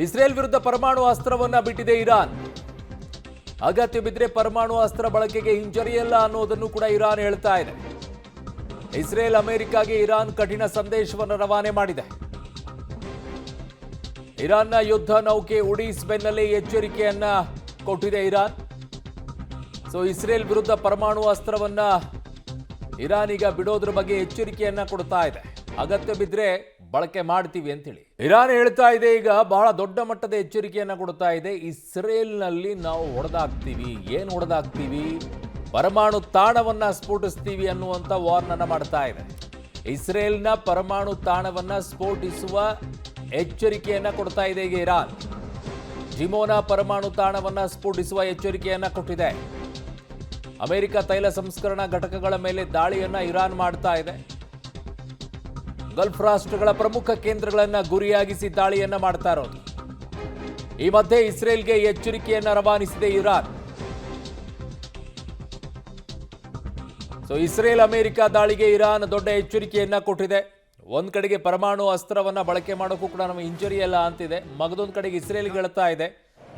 Israel ವಿರುದ್ಧ ಪರಮಾಣು ಅಸ್ತ್ರವನ್ನ ಬಿಟ್ಟಿದೆ ಇರಾನ್. ಅಗತ್ಯ ಬಿದ್ದರೆ ಪರಮಾಣು ಅಸ್ತ್ರ ಬಳಕೆಗೆ ಹಿಂಜರಿಯಲ್ಲ ಅನ್ನೋದನ್ನು ಕೂಡ ಇರಾನ್ ಹೇಳ್ತಾ ಇದೆ. ಇಸ್ರೇಲ್ ಅಮೆರಿಕಾಗೆ ಇರಾನ್ ಕಠಿಣ ಸಂದೇಶವನ್ನು ರವಾನೆ ಮಾಡಿದೆ. ಇರಾನ್ನ ಯುದ್ಧ ನೌಕೆ ಉಡೀಸ್ ಬೆನ್ನಲ್ಲೇ ಎಚ್ಚರಿಕೆಯನ್ನ ಕೊಟ್ಟಿದೆ ಇರಾನ್. ಇಸ್ರೇಲ್ ವಿರುದ್ಧ ಪರಮಾಣು ಅಸ್ತ್ರವನ್ನ ಇರಾನ್ ಈಗ ಬಿಡೋದ್ರ ಬಗ್ಗೆ ಎಚ್ಚರಿಕೆಯನ್ನ ಕೊಡ್ತಾ ಇದೆ. ಅಗತ್ಯ ಬಿದ್ದರೆ ಬಳಕೆ ಮಾಡ್ತೀವಿ ಅಂತೇಳಿ ಇರಾನ್ ಹೇಳ್ತಾ ಇದೆ. ಈಗ ಬಹಳ ದೊಡ್ಡ ಮಟ್ಟದ ಎಚ್ಚರಿಕೆಯನ್ನ ಕೊಡ್ತಾ ಇದೆ. ಇಸ್ರೇಲ್ನಲ್ಲಿ ನಾವು ಹೊಡೆದಾಕ್ತೀವಿ. ಏನು ಹೊಡೆದಾಕ್ತೀವಿ? ಪರಮಾಣು ತಾಣವನ್ನ ಸ್ಫೋಟಿಸ್ತೀವಿ ಅನ್ನುವಂಥ ವಾರ್ನನ್ನ ಮಾಡ್ತಾ ಇದೆ. ಇಸ್ರೇಲ್ನ ಪರಮಾಣು ತಾಣವನ್ನ ಸ್ಫೋಟಿಸುವ ಎಚ್ಚರಿಕೆಯನ್ನ ಕೊಡ್ತಾ ಇದೆ ಈಗ ಇರಾನ್. ಜಿಮೋನಾ ಪರಮಾಣು ತಾಣವನ್ನ ಸ್ಫೋಟಿಸುವ ಎಚ್ಚರಿಕೆಯನ್ನ ಕೊಟ್ಟಿದೆ. ಅಮೆರಿಕ ತೈಲ ಸಂಸ್ಕರಣಾ ಘಟಕಗಳ ಮೇಲೆ ದಾಳಿಯನ್ನ ಇರಾನ್ ಮಾಡ್ತಾ ಇದೆ. ಗಲ್ಫ್ ರಾಷ್ಟ್ರಗಳ ಪ್ರಮುಖ ಕೇಂದ್ರಗಳನ್ನ ಗುರಿಯಾಗಿಸಿ ದಾಳಿಯನ್ನ ಮಾಡ್ತಾ ಇರೋದು. ಈ ಮಧ್ಯೆ ಇಸ್ರೇಲ್ಗೆ ಎಚ್ಚರಿಕೆಯನ್ನ ರವಾನಿಸಿದೆ ಇರಾನ್. ಇಸ್ರೇಲ್ ಅಮೆರಿಕ ದಾಳಿಗೆ ಇರಾನ್ ದೊಡ್ಡ ಎಚ್ಚರಿಕೆಯನ್ನ ಕೊಟ್ಟಿದೆ. ಒಂದ್ ಕಡೆಗೆ ಪರಮಾಣು ಅಸ್ತ್ರವನ್ನ ಬಳಕೆ ಮಾಡೋಕ್ಕೂ ಕೂಡ ನಮಗೆ ಹಿಂಜರಿಯಲ್ಲ ಅಂತಿದೆ. ಮಗದೊಂದು ಕಡೆಗೆ ಇಸ್ರೇಲ್ ಹೇಳ್ತಾ ಇದೆ,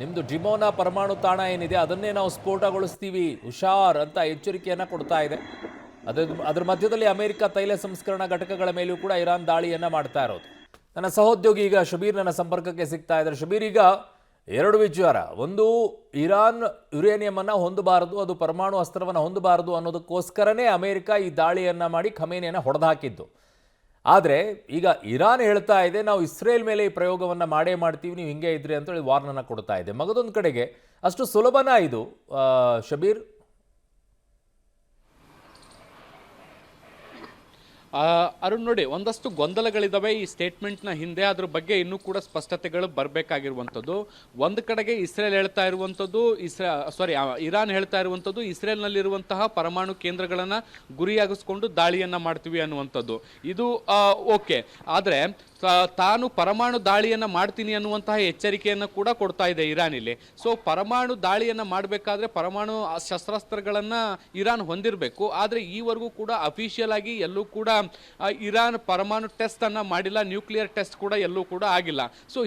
ನಿಮ್ದು ಜಿಮೋನಾ ಪರಮಾಣು ತಾಣ ಏನಿದೆ ಅದನ್ನೇ ನಾವು ಸ್ಫೋಟಗೊಳಿಸ್ತೀವಿ, ಹುಷಾರ್ ಅಂತ ಎಚ್ಚರಿಕೆಯನ್ನ ಕೊಡ್ತಾ ಇದೆ. ಅದರ ಮಧ್ಯದಲ್ಲಿ ಅಮೆರಿಕ ತೈಲ ಸಂಸ್ಕರಣಾ ಘಟಕಗಳ ಮೇಲೂ ಕೂಡ ಇರಾನ್ ದಾಳಿಯನ್ನ ಮಾಡ್ತಾ ಇರೋದು. ನನ್ನ ಸಹೋದ್ಯೋಗಿ ಈಗ ಶಬೀರ್ ನನ್ನ ಸಂಪರ್ಕಕ್ಕೆ ಸಿಗ್ತಾ ಇದ್ದಾರೆ. ಶಬೀರ್, ಈಗ ಎರಡು ವಿಚಾರ. ಒಂದು, ಇರಾನ್ ಯುರೇನಿಯಂ ಅನ್ನ ಹೊಂದಬಾರದು, ಅದು ಪರಮಾಣು ಅಸ್ತ್ರವನ್ನು ಹೊಂದಬಾರದು ಅನ್ನೋದಕ್ಕೋಸ್ಕರನೇ ಅಮೆರಿಕ ಈ ದಾಳಿಯನ್ನ ಮಾಡಿ ಖಮೇನಿಯನ್ನ ಹೊಡೆದಾಕಿದ್ದು. ಆದರೆ ಈಗ ಇರಾನ್ ಹೇಳ್ತಾ ಇದೆ, ನಾವು ಇಸ್ರೇಲ್ ಮೇಲೆ ಈ ಪ್ರಯೋಗವನ್ನು ಮಾಡೇ ಮಾಡ್ತೀವಿ, ನೀವು ಹಿಂಗೆ ಇದ್ರಿ ಅಂತೇಳಿ ವಾರ್ನನ್ನು ಕೊಡ್ತಾ ಇದೆ. ಮಗದೊಂದು ಕಡೆಗೆ ಅಷ್ಟು ಸುಲಭನಾ ಇದು ಶಬೀರ್? ಅರುಣ್, ನೋಡಿ, ಒಂದಷ್ಟು ಗೊಂದಲಗಳಿದ್ದಾವೆ ಈ ಸ್ಟೇಟ್ಮೆಂಟ್ನ ಹಿಂದೆ. ಅದ್ರ ಬಗ್ಗೆ ಇನ್ನೂ ಕೂಡ ಸ್ಪಷ್ಟತೆಗಳು ಬರಬೇಕಾಗಿರುವಂಥದ್ದು. ಒಂದು ಕಡೆಗೆ ಇಸ್ರೇಲ್ ಹೇಳ್ತಾ ಇರುವಂಥದ್ದು, ಇರಾನ್ ಹೇಳ್ತಾ ಇರುವಂಥದ್ದು ಇಸ್ರೇಲ್ನಲ್ಲಿರುವಂತಹ ಪರಮಾಣು ಕೇಂದ್ರಗಳನ್ನು ಗುರಿಯಾಗಿಸ್ಕೊಂಡು ದಾಳಿಯನ್ನು ಮಾಡ್ತೀವಿ ಅನ್ನುವಂಥದ್ದು. ಇದು ಓಕೆ. ಆದರೆ ತಾನು ಪರಮಾಣು ದಾಳಿಯನ್ನು ಮಾಡ್ತೀನಿ ಅನ್ನುವಂತಹ ಎಚ್ಚರಿಕೆಯನ್ನು ಕೂಡ ಕೊಡ್ತಾ ಇದೆ ಇರಾನ್ ಇಲ್ಲಿ. ಪರಮಾಣು ದಾಳಿಯನ್ನು ಮಾಡಬೇಕಾದ್ರೆ ಪರಮಾಣು ಶಸ್ತ್ರಾಸ್ತ್ರಗಳನ್ನು ಇರಾನ್ ಹೊಂದಿರಬೇಕು. ಆದರೆ ಈವರೆಗೂ ಕೂಡ ಅಫಿಷಿಯಲ್ ಆಗಿ ಎಲ್ಲೂ ಕೂಡ ಇರಾನ್ ಪರಮಾಣು ಟೆಸ್ಟ್ ಅನ್ನ ಮಾಡಿಲ್ಲ, ನ್ಯೂಕ್ಲಿಯರ್ ಟೆಸ್ಟ್ ಕೂಡ ಎಲ್ಲೂ ಕೂಡ ಆಗಿಲ್ಲ.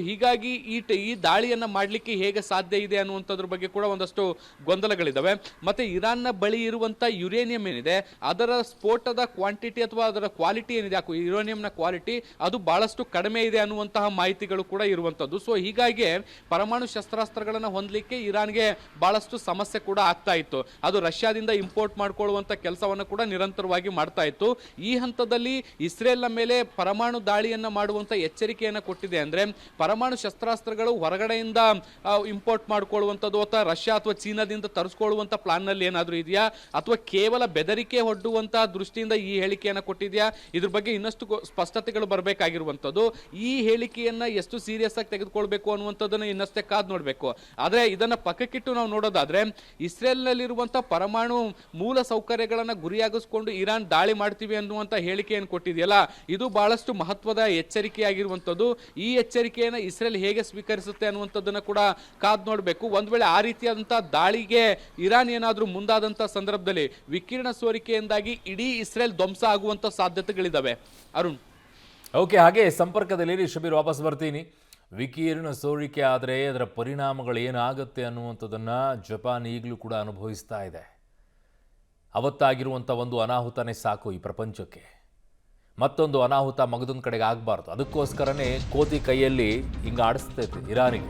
ಹೀಗಾಗಿ ಈ ದಾಳಿಯನ್ನು ಮಾಡಲಿಕ್ಕೆ ಹೇಗೆ ಸಾಧ್ಯ ಇದೆ ಅನ್ನುವಂಥದ್ರ ಬಗ್ಗೆ ಕೂಡ ಒಂದಷ್ಟು ಗೊಂದಲಗಳಿದ್ದಾವೆ. ಮತ್ತೆ ಇರಾನ್ನ ಬಳಿ ಇರುವಂಥ ಯುರೇನಿಯಂ ಏನಿದೆ ಅದರ ಸ್ಫೋಟದ ಕ್ವಾಂಟಿಟಿ ಅಥವಾ ಅದರ ಕ್ವಾಲಿಟಿ ಏನಿದೆ, ಯುರೇನಿಯಂನ ಕ್ವಾಲಿಟಿ ಅದು ಬಹಳಷ್ಟು ಕಡಿಮೆ ಇದೆ ಅನ್ನುವಂತಹ ಮಾಹಿತಿಗಳು ಕೂಡ ಇರುವಂತದ್ದು. ಹೀಗಾಗಿ ಪರಮಾಣು ಶಸ್ತ್ರಾಸ್ತ್ರಗಳನ್ನು ಹೊಂದಲಿಕ್ಕೆ ಇರಾನ್ಗೆ ಬಹಳಷ್ಟು ಸಮಸ್ಯೆ ಕೂಡ ಆಗ್ತಾ ಇತ್ತು. ಅದು ರಷ್ಯಾದಿಂದ ಇಂಪೋರ್ಟ್ ಮಾಡ್ಕೊಳ್ಳುವಂತ ಕೆಲಸವನ್ನು ಕೂಡ ನಿರಂತರವಾಗಿ ಮಾಡ್ತಾ ಇತ್ತು. ಈ ಹಂತದಲ್ಲಿ ಇಸ್ರೇಲ್ನ ಮೇಲೆ ಪರಮಾಣು ದಾಳಿಯನ್ನ ಮಾಡುವಂತ ಎಚ್ಚರಿಕೆಯನ್ನು ಕೊಟ್ಟಿದೆ. ಅಂದ್ರೆ ಪರಮಾಣು ಶಸ್ತ್ರಾಸ್ತ್ರಗಳು ಹೊರಗಡೆಯಿಂದ ಇಂಪೋರ್ಟ್ ಮಾಡ್ಕೊಳ್ಳುವಂಥದ್ದು ಅಥವಾ ರಷ್ಯಾ ಅಥವಾ ಚೀನಾದಿಂದ ತರಿಸ್ಕೊಳ್ಳುವಂತ ಪ್ಲಾನ್ ನಲ್ಲಿ ಏನಾದರೂ ಇದೆಯಾ, ಅಥವಾ ಕೇವಲ ಬೆದರಿಕೆ ಒಡ್ಡುವಂತಹ ದೃಷ್ಟಿಯಿಂದ ಈ ಹೇಳಿಕೆಯನ್ನು ಕೊಟ್ಟಿದೆಯಾ? ಇದ್ರ ಬಗ್ಗೆ ಇನ್ನಷ್ಟು ಸ್ಪಷ್ಟತೆಗಳು ಬರಬೇಕಾಗಿರುವಂಥದ್ದು. ಈ ಹೇಳಿಕೆಯನ್ನ ಎಷ್ಟು ಸೀರಿಯಸ್ ಆಗಿ ತೆಗೆದುಕೊಳ್ಬೇಕು ಅನ್ನುವಂಥದ್ದನ್ನು ಇನ್ನಷ್ಟೇ ಕಾದು ನೋಡಬೇಕು. ಆದ್ರೆ ಇದನ್ನ ಪಕ್ಕಕ್ಕಿಟ್ಟು ನಾವು ನೋಡೋದಾದ್ರೆ ಇಸ್ರೇಲ್ ನಲ್ಲಿರುವಂತಹ ಪರಮಾಣು ಮೂಲ ಸೌಕರ್ಯಗಳನ್ನ ಗುರಿಯಾಗಿಸಿಕೊಂಡು ಇರಾನ್ ದಾಳಿ ಮಾಡ್ತೀವಿ ಅನ್ನುವಂತ ಹೇಳಿಕೆಯನ್ನು ಕೊಟ್ಟಿದೆಯಲ್ಲ, ಇದು ಬಹಳಷ್ಟು ಮಹತ್ವದ ಎಚ್ಚರಿಕೆಯಾಗಿರುವಂಥದ್ದು. ಈ ಎಚ್ಚರಿಕೆಯನ್ನು ಇಸ್ರೇಲ್ ಹೇಗೆ ಸ್ವೀಕರಿಸುತ್ತೆ ಅನ್ನುವಂಥದ್ದನ್ನ ಕೂಡ ಕಾದು ನೋಡಬೇಕು. ಒಂದ್ ವೇಳೆ ಆ ರೀತಿಯಾದಂತಹ ದಾಳಿಗೆ ಇರಾನ್ ಏನಾದ್ರೂ ಮುಂದಾದಂತಹ ಸಂದರ್ಭದಲ್ಲಿ ವಿಕಿರಣ ಸೋರಿಕೆಯಿಂದಾಗಿ ಇಡೀ ಇಸ್ರೇಲ್ ಧ್ವಂಸ ಆಗುವಂತ ಸಾಧ್ಯತೆಗಳಿದಾವೆ. ಅರುಣ್, ಓಕೆ, ಹಾಗೆ ಸಂಪರ್ಕದಲ್ಲಿ ಶಬೀರ್, ವಾಪಸ್ ಬರ್ತೀನಿ. ವಿಕಿರಣ ಸೋರಿಕೆ ಆದರೆ ಅದರ ಪರಿಣಾಮಗಳು ಏನಾಗುತ್ತೆ ಅನ್ನುವಂಥದ್ದನ್ನು ಜಪಾನ್ ಈಗಲೂ ಕೂಡ ಅನುಭವಿಸ್ತಾ ಇದೆ. ಅವತ್ತಾಗಿರುವಂಥ ಒಂದು ಅನಾಹುತನೇ ಸಾಕು ಈ ಪ್ರಪಂಚಕ್ಕೆ. ಮತ್ತೊಂದು ಅನಾಹುತ ಮಗದೊಂದು ಕಡೆಗೆ ಆಗಬಾರ್ದು. ಅದಕ್ಕೋಸ್ಕರನೇ ಕೋತಿ ಕೈಯಲ್ಲಿ ಹಿಂಗೆ ಆಡಿಸ್ತೈತೆ ಇರಾನಿಗೆ.